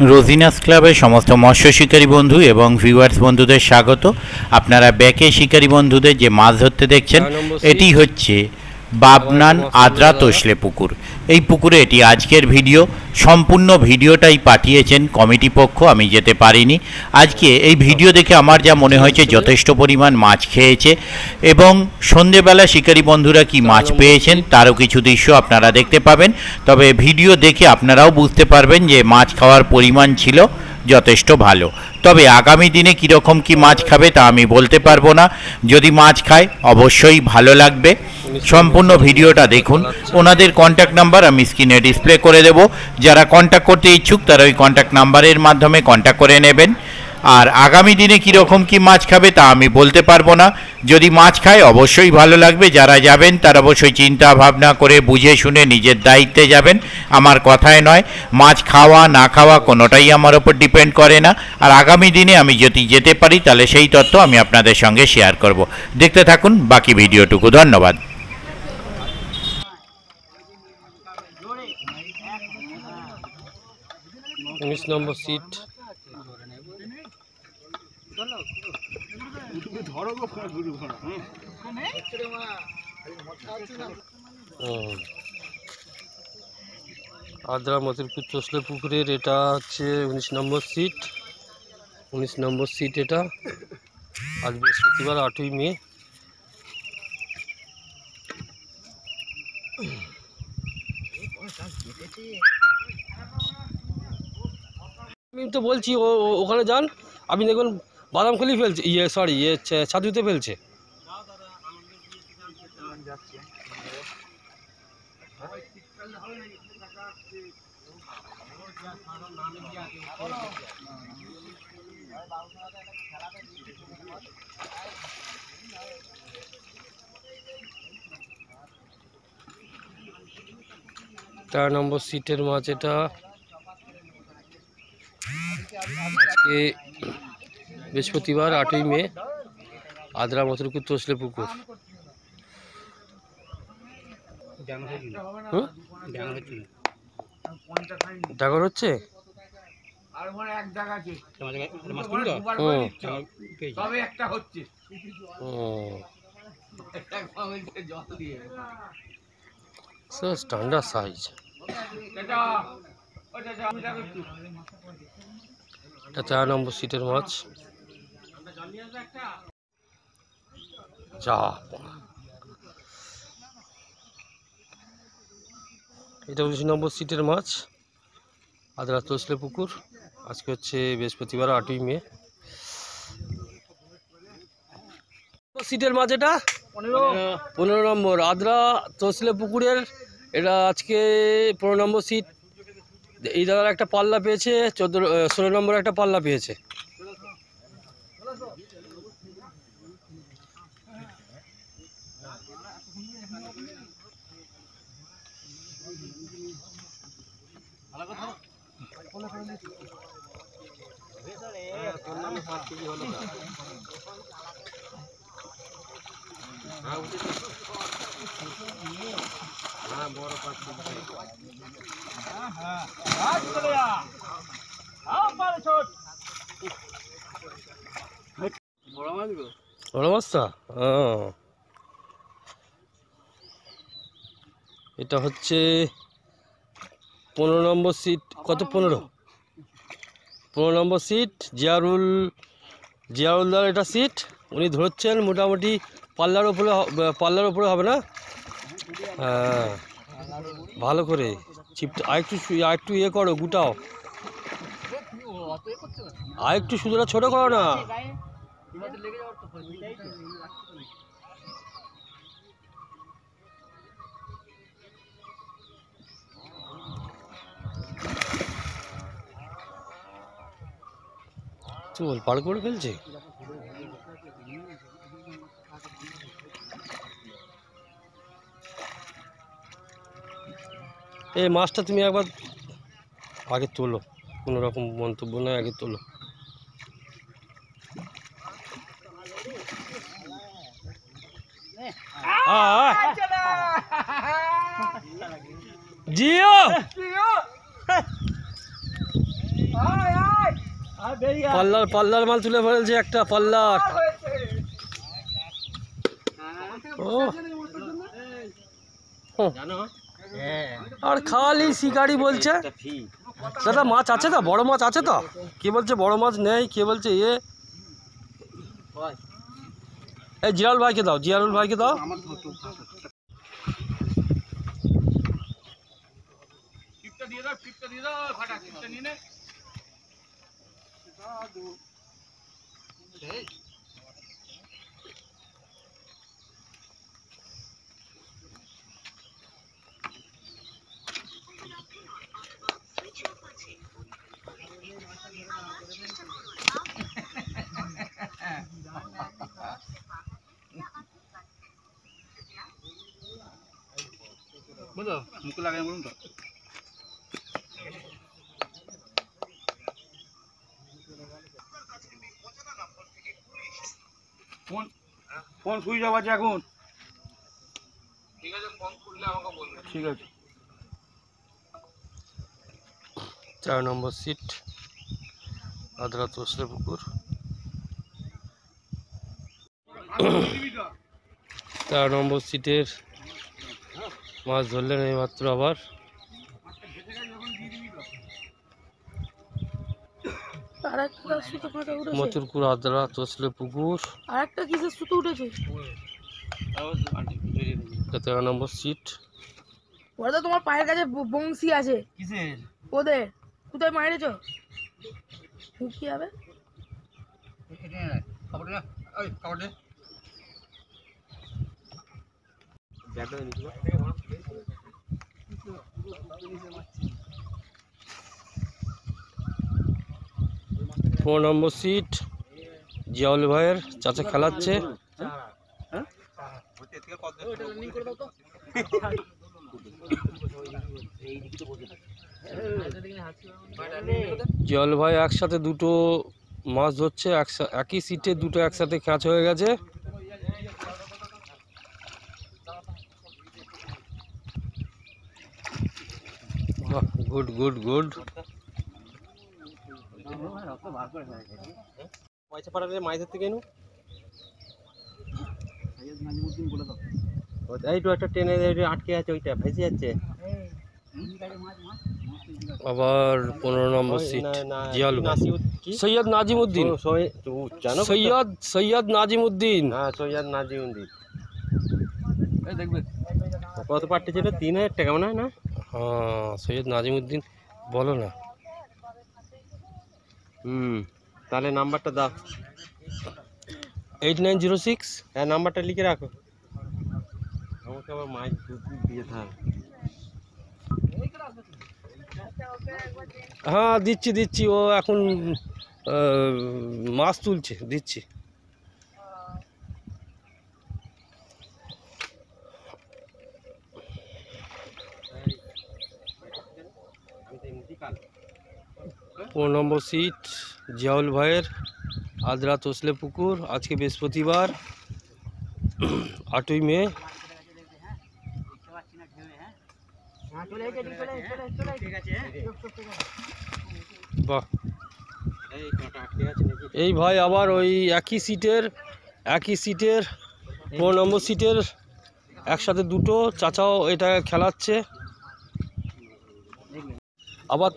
রোজিনাস ক্লাবের সমস্ত মৎস্য শিকারী বন্ধু এবং ভিউয়ার্স বন্ধুদের স্বাগত। আপনারা ব্যাকে শিকারী বন্ধুদের যে মাছ ধরতে দেখছেন এটি হচ্ছে বাবনান আদ্রা তোসলে পুকুর। এই পুকুরে এটি আজকের ভিডিও। সম্পূর্ণ ভিডিওটাই পাঠিয়েছেন কমিটি পক্ষ, আমি যেতে পারিনি। আজকে এই ভিডিও দেখে আমার যা মনে হয়েছে যথেষ্ট পরিমাণ মাছ খেয়েছে এবং সন্ধেবেলা শিকারী বন্ধুরা কি মাছ পেয়েছেন তারও কিছু দৃশ্য আপনারা দেখতে পাবেন। তবে ভিডিও দেখে আপনারাও বুঝতে পারবেন যে মাছ খাওয়ার পরিমাণ ছিল যথেষ্ট ভালো। তবে আগামী দিনে কীরকম কি মাছ খাবে তা আমি বলতে পারবো না। যদি মাছ খায় অবশ্যই ভালো লাগবে। সম্পূর্ণ ভিডিওটা দেখুন। ওনাদের কন্ট্যাক্ট নাম্বার আমি স্ক্রিনে ডিসপ্লে করে দেব। যারা কন্ট্যাক্ট করতে ইচ্ছুক তারা ওই কন্ট্যাক্ট নাম্বারের মাধ্যমে কন্ট্যাক্ট করে নেবেন। আর আগামী দিনে কীরকম কি মাছ খাবে তা আমি বলতে পারবো না। যদি মাছ খায় অবশ্যই ভালো লাগবে। যারা যাবেন তারা অবশ্যই চিন্তা ভাবনা করে বুঝে শুনে নিজের দায়িত্বে যাবেন, আমার কথায় নয়। মাছ খাওয়া না খাওয়া কোনোটাই আমার ওপর ডিপেন্ড করে না। আর আগামী দিনে আমি যদি যেতে পারি তাহলে সেই তথ্য আমি আপনাদের সঙ্গে শেয়ার করব। দেখতে থাকুন বাকি ভিডিওটুকু। ধন্যবাদ। 19 নম্বর সিট। আদ্রা মতিরপুর তোসলে পুকুরের এটা হচ্ছে 19 নম্বর সিট। 19 নম্বর সিট এটা। আজ বৃহস্পতিবার 8ই মে। আমি তো বলছি ওখানে যান, আপনি দেখুন বাদামখলি ফেলছে, ছাদুতে ফেলছে। চার নম্বর সিটের মাছ এটা। আজকে বৃহস্পতিবার 8ই মে। আদ্রা মতিরপুর তোসলে পুকুর। ডাগর হচ্ছে স্ট্যান্ডার্ড সাইজ। এটা 4 নম্বর সিটের মাছ। যা এটা 19 নম্বর সিটের মাছ, আদ্রা তোসলে পুকুর। আজকে হচ্ছে বৃহস্পতিবার 8ই মে। সিটের মাছ এটা 15 নম্বর আদ্রা তোসলে পুকুরের। এটা আজকে 15 নম্বর সিট। এই দাদার একটা পাল্লা পেয়েছে, 16 নম্বর একটা পাল্লা পেয়েছে। বড় মাছটা এটা হচ্ছে 15 নম্বর সিট। কত? 15 নম্বর সিট। জিয়ারুলদার এটা সিট। উনি ধরছেন মোটামুটি পাল্লার উপরে হবে না? হ্যাঁ, ভালো করে চিপটা আরেকটু ইয়ে করো, গুটাও আরেকটু, সুতোটা ছোট করো না। চল পার করে ফেলছে। এই মাছটা তুমি একবার আগে তোলো, কোনো রকম মন্তব্য নয়, আগে তোলো। জিও পাল্লার মাল তুলে ফেলছে একটা পাল্লার। ও আর খালি শিকারি বলছে। দাদা মাছ আছে তো, বড় মাছ আছে তো? কে বলছে বড় মাছ নেই, কে বলছে এই জিয়ারুল ভাইকে দাও, জিয়ারুল ভাইকে দাও। বুঝলো মুখে লাগাই বলুন তো। ফোন ফোন সুইচ অফ আছে এখন। ঠিক আছে, ফোন খুললে আমাকে বলবেন। ঠিক আছে। 4 নম্বর সিট আদ্রা তোসলে পুকুর। 4 নম্বর সিটের মাছ ধরলেন এইমাত্র আবার। মথুরপুর আদ্রা তোসলে পুকুর। আরেকটা কিসের সুতো উঠেছে? 13 নম্বর সিট। ওরা তো তোমার পায়ের কাছে বংশী আছে। কিসের? ওদের কোথায় মারেছ? কি হবে? ফোর নম্বর সিট জিয়াউল ভাইয়ের চাচা খেলাচ্ছে। জিয়াউল ভাই একসাথে দুটো মাছ ধরছে, একই সিটে দুটো একসাথে ক্যাচ হয়ে গেছে। Good good good. পয়সা পাঠালে মাছ ধরতে কেন? এই তো একটা ট্রেনে আটকে আছে, ওইটা ভেসে যাচ্ছে। আবার 15 নম্বর সিট জিয়াউল ভাই। সৈয়দ নাজিমউদ্দিন। সৈয়দ নাজিমউদ্দিন। হ্যাঁ, সৈয়দ নাজিমউদ্দিন। কত পার্টি ছিল? 3000 টাকা মনে হয় না? হ্যাঁ, সৈয়দ নাজিমউদ্দিন বলো না। তাহলে নাম্বারটা দাও। 8906। হ্যাঁ, নাম্বারটা লিখে রাখো। আমাকে আবার মাছ দিয়ে থাক। হ্যাঁ দিচ্ছি, ও এখন মাছ তুলছে, দিচ্ছি। 15 নম্বর সিট জিয়াউল ভাইয়ের আদ্রা তোসলে পুকুর। আজকে বৃহস্পতিবার 8ই মে। বাহ, এই ভাই আবার ওই একই সিটের 15 নম্বর সিটের একসাথে দুটো চাচাও এটা খেলাচ্ছে। আবার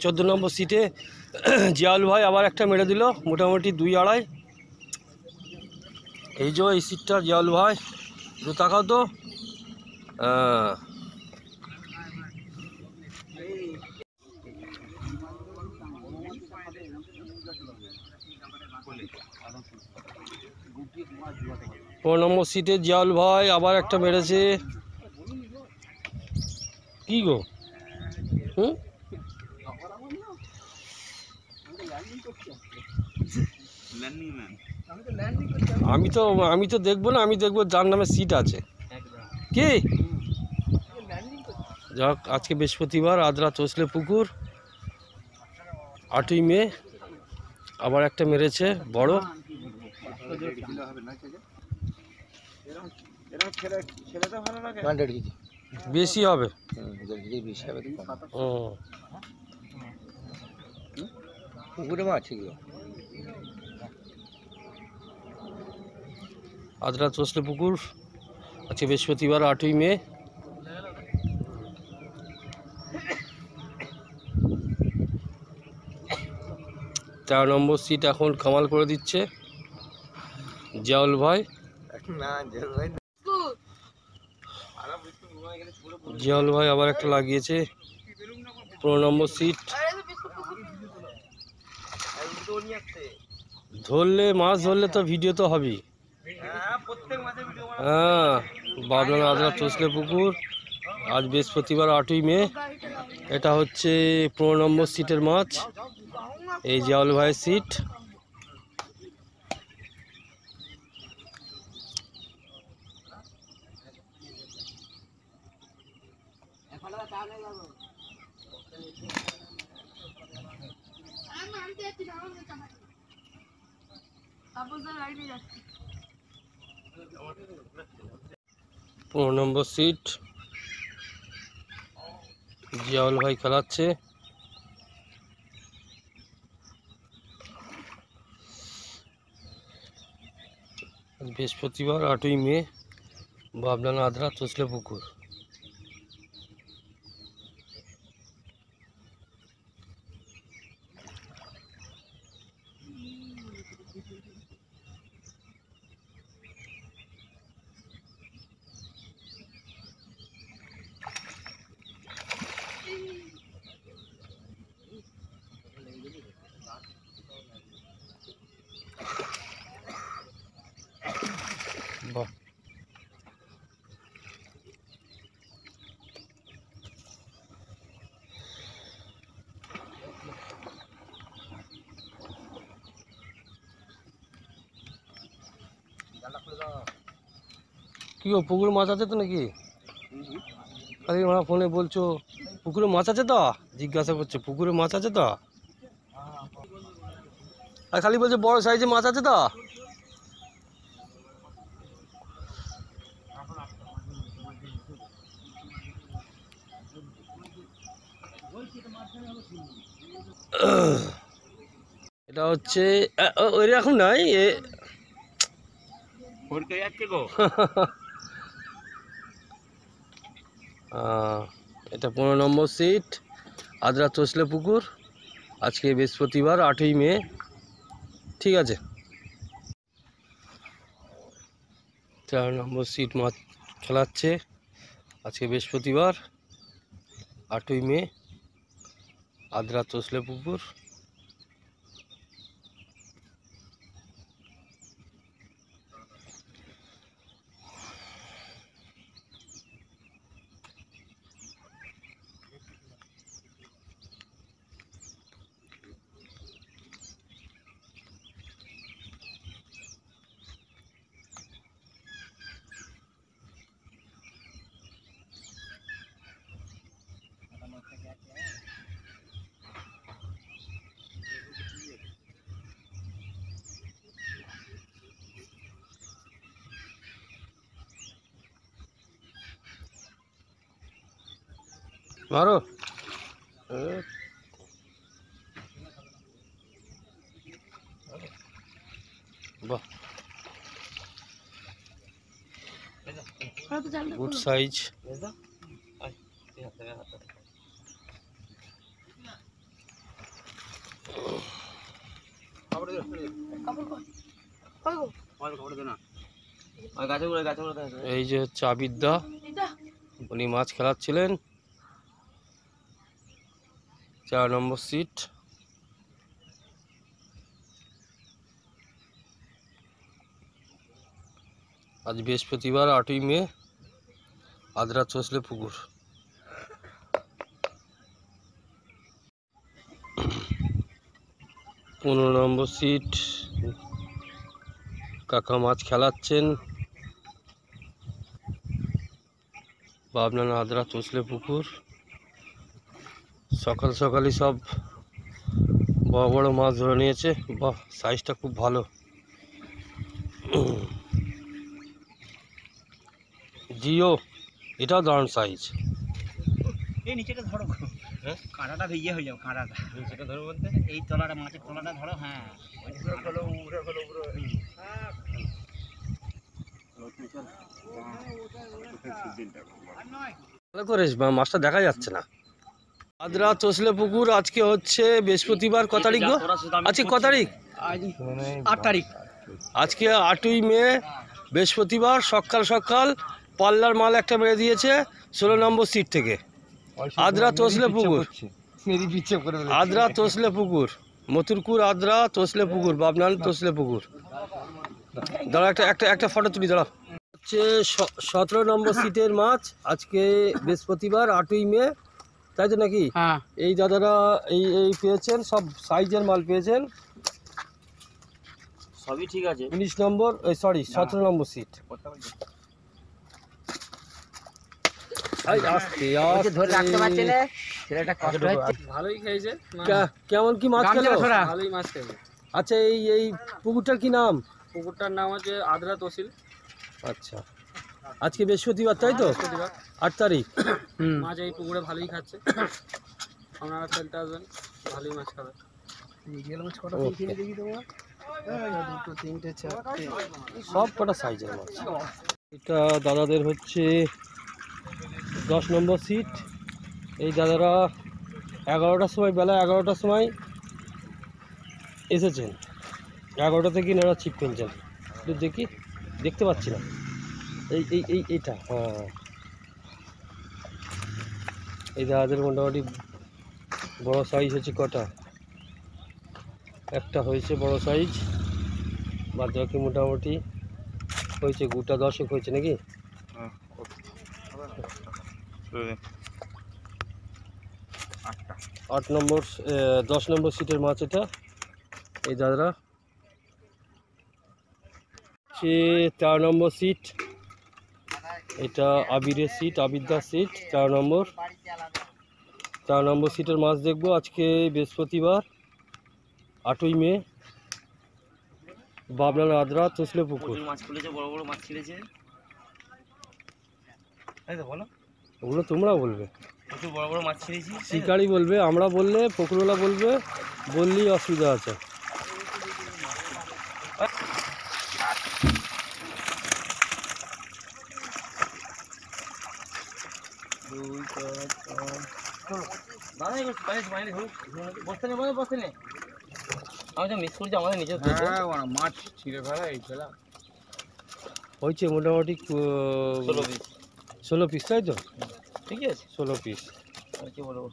14 নম্বর সিটে জিয়াউল ভাই আবার একটা মেরে দিল, মোটামুটি 2-2.5। এই যে এই সিটটা জিয়াউল ভাই, একটু তাকাও তো। পনেরো নম্বর সিটে জিয়াউল ভাই আবার একটা মেরেছে। কি গো? আমি তো দেখবো না, আমি দেখবো যার নামে সিট আছে। কি যাক, আজকে বৃহস্পতিবার আদ্রা তোসলে পুকুর 8ই মে আবার একটা মেরেছে বড়। বেশি হবে। পুকুরে মাছ এগুলো আদ্রা চসলে পুকুর আজকে বৃহস্পতিবার 8ই মে। তেরো নম্বর সিট এখন কামাল করে দিচ্ছে জিয়াউল ভাই। জিয়াউল ভাই আবার একটা লাগিয়েছে 15 নম্বর সিট। ধরলে মাছ ধরলে তো ভিডিও তো হবেই। হ্যাঁ, বাবলান আদ্রা চসলে পুকুর আজ বৃহস্পতিবার 8ই মে। এটা হচ্ছে 15 নম্বর সিটের মাছ, এই জিয়াউল ভাইয়ের সিট। পনেরো নম্বর সিট জিয়াউল ভাই খেলাচ্ছে। বৃহস্পতিবার 8ই মে, বাবলান আদ্রা চসলে পুকুর। বাহ, কি গো পুকুরে মাছ আছে তো নাকি? আরে মারা ফোনে বলছো পুকুরে মাছ আছে তো, জিজ্ঞাসা করছে পুকুরে মাছ আছে তো, আর খালি বলছে বড় সাইজে মাছ আছে তো। এটা হচ্ছে ওই রকম নাই, এটা 15 নম্বর সিট আদ্রা চসলে পুকুর আজকে বৃহস্পতিবার 8ই মে। ঠিক আছে, 4 নম্বর সিট মাছ খেলাচ্ছে আজকে বৃহস্পতিবার 8ই মে, আদ্রা চসলে পুকুর। মারো, বাহ, গুড সাইজ। এই যে হচ্ছে আবিদ্যা, উনি মাছ খেলাচ্ছিলেন 4 নম্বর সিট। আজ বৃহস্পতিবার 8ই মে, আদ্রা চসলে পুকুর। পনেরো নম্বর সিট কাকা মাছ খেলাচ্ছেন, বাবলান আদ্রা চসলে পুকুর। সকাল সকালই সব বড় বড় মাছ ধরে নিয়েছে। বাহ, সাইজটা খুব ভালো। জিও, এটাও দারুণ সাইজ। কাঁটাটা ইয়ে হয়ে যাবে, কাঁটাটা সেটা ধরো বলতে এই তলাটা, মাছের তলাটা ধরো। হ্যাঁ, ভালো করে মাছটা দেখা যাচ্ছে না। আদ্রা চসলে পুকুর আজকে হচ্ছে বৃহস্পতিবার, ক তারিখ গো? আজকে ক তারিখ? 8 তারিখ। আজকে 8ই মে বৃহস্পতিবার, সকাল সকাল পাল্লার মাল একটা মেরে দিয়েছে 16 নম্বর সিট থেকে। আদ্রা তসলে পুকুর, আদ্রা তসলে পুকুর, মথুরপুর আদ্রা তসলে পুকুর, বাবনান তসলে পুকুর। দাঁড়া একটা ফটো তুলি, দাঁড়া। হচ্ছে 17 নম্বর সিটের মাছ আজকে বৃহস্পতিবার 8ই মে, তাই তো নাকি? হ্যাঁ, এই দাদারা এই পেয়েছেন, সব সাইজের মাল পেয়েছেন। সবই ঠিক আছে। 19 নম্বর, সরি 17 নম্বর সিট। ধরে রাখতে পারছে না ছেলেটা, কষ্ট হচ্ছে। ভালোই খেয়েছে, কেমন কি মাছ খেলো? ভালোই মাছ খেয়েছে। আচ্ছা, এই পুকুরটার কি নাম? পুকুরটার নাম হচ্ছে আদ্রা তহসিল। আচ্ছা, আজকে বৃহস্পতিবার, তাই তো? 8 তারিখ। মাছ এই পুকুরে ভালোই খাচ্ছে, আপনারা খেলতে আসবেন, ভালোই মাছ খাবেন। সব কটা সাইজের মাছ। এটা দাদাদের হচ্ছে 10 নম্বর সিট। এই দাদারা 11টার সময়, বেলা 11টার সময় এসেছেন। 11টা থেকে এনারা ছিপ ফেলছেন। একটু দেখি, দেখতে পাচ্ছি না। এইটা, হ্যাঁ, এই দাদাদের মোটামুটি বড় সাইজ হচ্ছে কটা? একটা হয়েছে বড় সাইজ, বাদ বাকি মোটামুটি হয়েছে গোটা 10 হয়েছে নাকি? 8 নম্বর 10 নম্বর সিটের মাছ এটা। এই দাদারা সে 4 নম্বর সিট, এটা আবিরের সিট, আবিরদার সিট, 4 নম্বর সিটের মাছ দেখবো আজকে বৃহস্পতিবার 8ই মে, বাবনান আদ্রা তসলে পুকুর। মাছ খুলেছে, বড় বড় মাছ ছেড়েছে, তাই তো বলো? ওগুলো তোমরা বলবে, প্রচুর বড় বড় মাছ ছেড়েছি। শিকারি বলবে, আমরা বললে, পুকুরওয়ালা বলবে, বললেই অসুবিধা আছে। আমি তো মিস করছি আমাদের নিজের মাছ ছিঁড়ে ফেলা, এই ফেলা হয়েছে মোটামুটি 16 পিস, তাই তো? ঠিক আছে, 16 পিস। কি বলবো,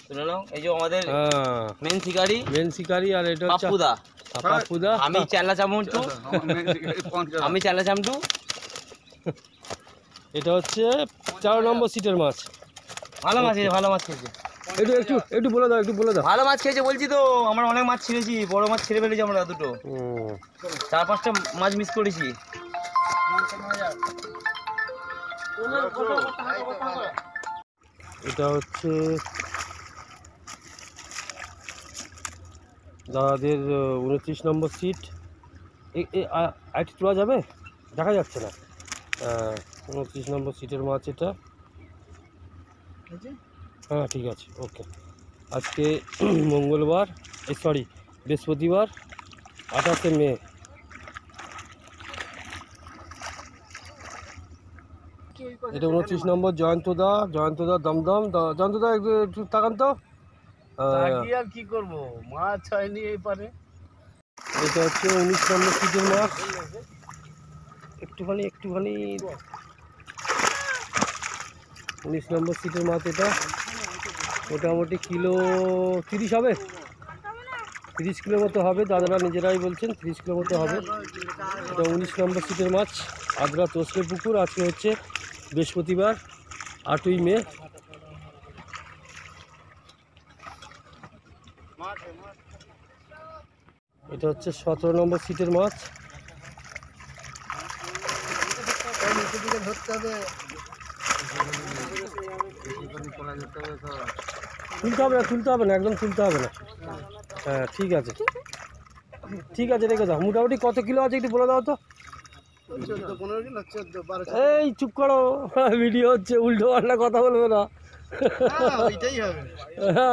শুনে নাও। এই যে আমাদের হ্যাঁ, মেন শিকারি, আর এটা হচ্ছে পাপ্পুদা। পাপ্পুদা। আমি চেলা চামচু, আমি চেলা চামচু। এটা হচ্ছে 4 নম্বর সিটের মাছ। ভালো মাছ খেয়েছে, ভালো মাছ খেয়েছে, একটু বলে দাও, ভালো মাছ খেয়েছে বলছি তো। আমরা অনেক মাছ ছেড়েছি, বড় মাছ ছেড়ে ফেলেছি আমরা দুটো, 4-5টা মাছ মিস করেছি। এটা হচ্ছে দাদাদের 29 নম্বর সিট। আইটি তোলা যাবে, দেখা যাচ্ছে না। 29 নম্বর সিটের মাছ এটা। হ্যাঁ, ঠিক আছে, ওকে। আজকে মঙ্গলবার, সরি বৃহস্পতিবার 28শে মে। এটা 29 নম্বর জয়ন্তদা, দমদম। জয়ন্তদা একটু তাকান তো। আর কি করবো, মাছ হয়নি এই পারে। এটা হচ্ছে 19 নম্বর সিটের মাছ। একটুখানি 19 নম্বর সিটের মাছ এটা। মোটামুটি কিলো 30 হবে, 30 কিলো মতো হবে। দাদারা নিজেরাই বলছেন 30 কিলো মতো হবে। এটা 19 নম্বর সিটের মাছ, আদ্রা তসলে পুকুর। আজকে হচ্ছে বৃহস্পতিবার 8ই মে। এটা হচ্ছে 17 নম্বর সিটের মাছ। তুলতে হবে না, একদম তুলতে হবে না। হ্যাঁ, ঠিক আছে, রেখে দাও। মোটামুটি কত কিলো আছে একটু বলে দাও তো। এই চুপ করো, ভিডিও হচ্ছে, উল্টো পাল্টা কথা বলবে না।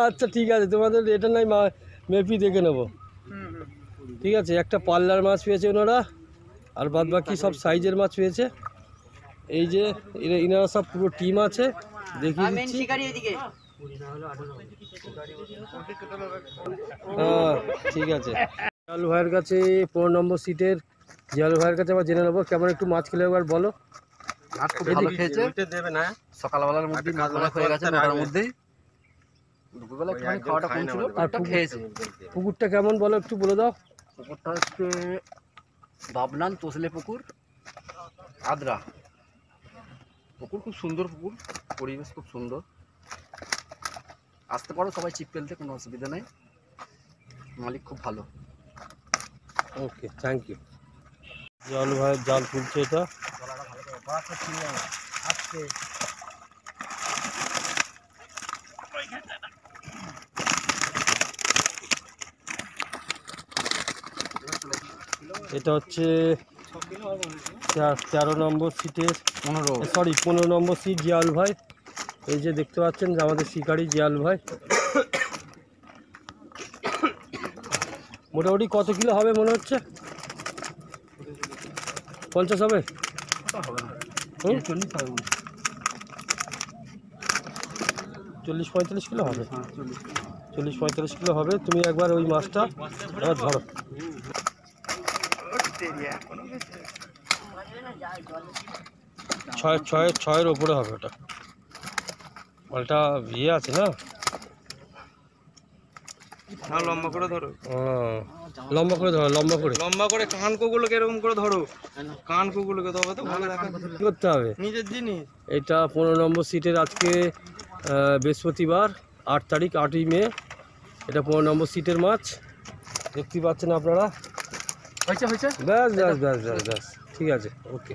আচ্ছা ঠিক আছে, তোমাদের এটা নাই মেপি দেখে নেবো। ঠিক আছে, একটা পাল্লার মাছ পেয়েছে ওনারা, আর বাদ বাকি সব সাইজের মাছ পেয়েছে। এই যে ইনারা সব পুরো টিম আছে, দেখিয়ে দিচ্ছি। হ্যাঁ ঠিক আছে, জিয়াল ভাইয়ের কাছে 15 নম্বর সিটের জিয়াল ভাইয়ের কাছে আবার জেনে নেবো কেমন একটু মাছ খেলে একবার বলো। মাছ খুব ভালো খেয়েছে, সকালবেলার মধ্যেই মাছ ধরা হয়ে গেছে, নটার মধ্যেই। দুপুরবেলা একটুখানি খাওয়াটা কম ছিল, আর পুকুরটা খেয়েছে। পুকুরটা কেমন বলো, একটু বলে দাও। পুকুরটা হচ্ছে বাবনান তোসলে পুকুর, আদ্রা পুকুর। খুব সুন্দর পুকুর, পরিবেশ খুব সুন্দর। আসতে পারো সবাই ছিপ ফেলতে, কোনো অসুবিধা নেই, মালিক খুব ভালো। ওকে, থ্যাংক ইউ। জিয়াল ভাইয়ের জাল তুলছে এটা। এটা হচ্ছে 13 নম্বর সিটের 15 নম্বর সিট জিয়াল ভাই। এই যে দেখতে পাচ্ছেন যে আমাদের শিকারি জিয়াল ভাই। মোটামুটি কত কিলো হবে মনে হচ্ছে? 50 হবে? 40-45 কিলো হবে। 40-45 কিলো হবে। তুমি একবার ওই মাছটা এবার ধরো। ছয়ের ওপরে হবে ওটা। মালটা ইয়ে আছে না, লম্বা করে ধরো, লম্বা করে ধরো, লম্বা করে কান কোগুলোকে এরকম করে ধরো, কান কোগুলোকে ধরো তো ভালো দেখা কি করতে হবে নিজের জিনিস। এটা 15 নম্বর সিটের আজকে বৃহস্পতিবার 8 তারিখ, 8ই মে। এটা 15 নম্বর সিটের মাছ, দেখতে পাচ্ছেন আপনারা। হয়েছে হয়েছে, ব্যাস ব্যাস ব্যাস ব্যাস ব্যাস, ঠিক আছে, ওকে।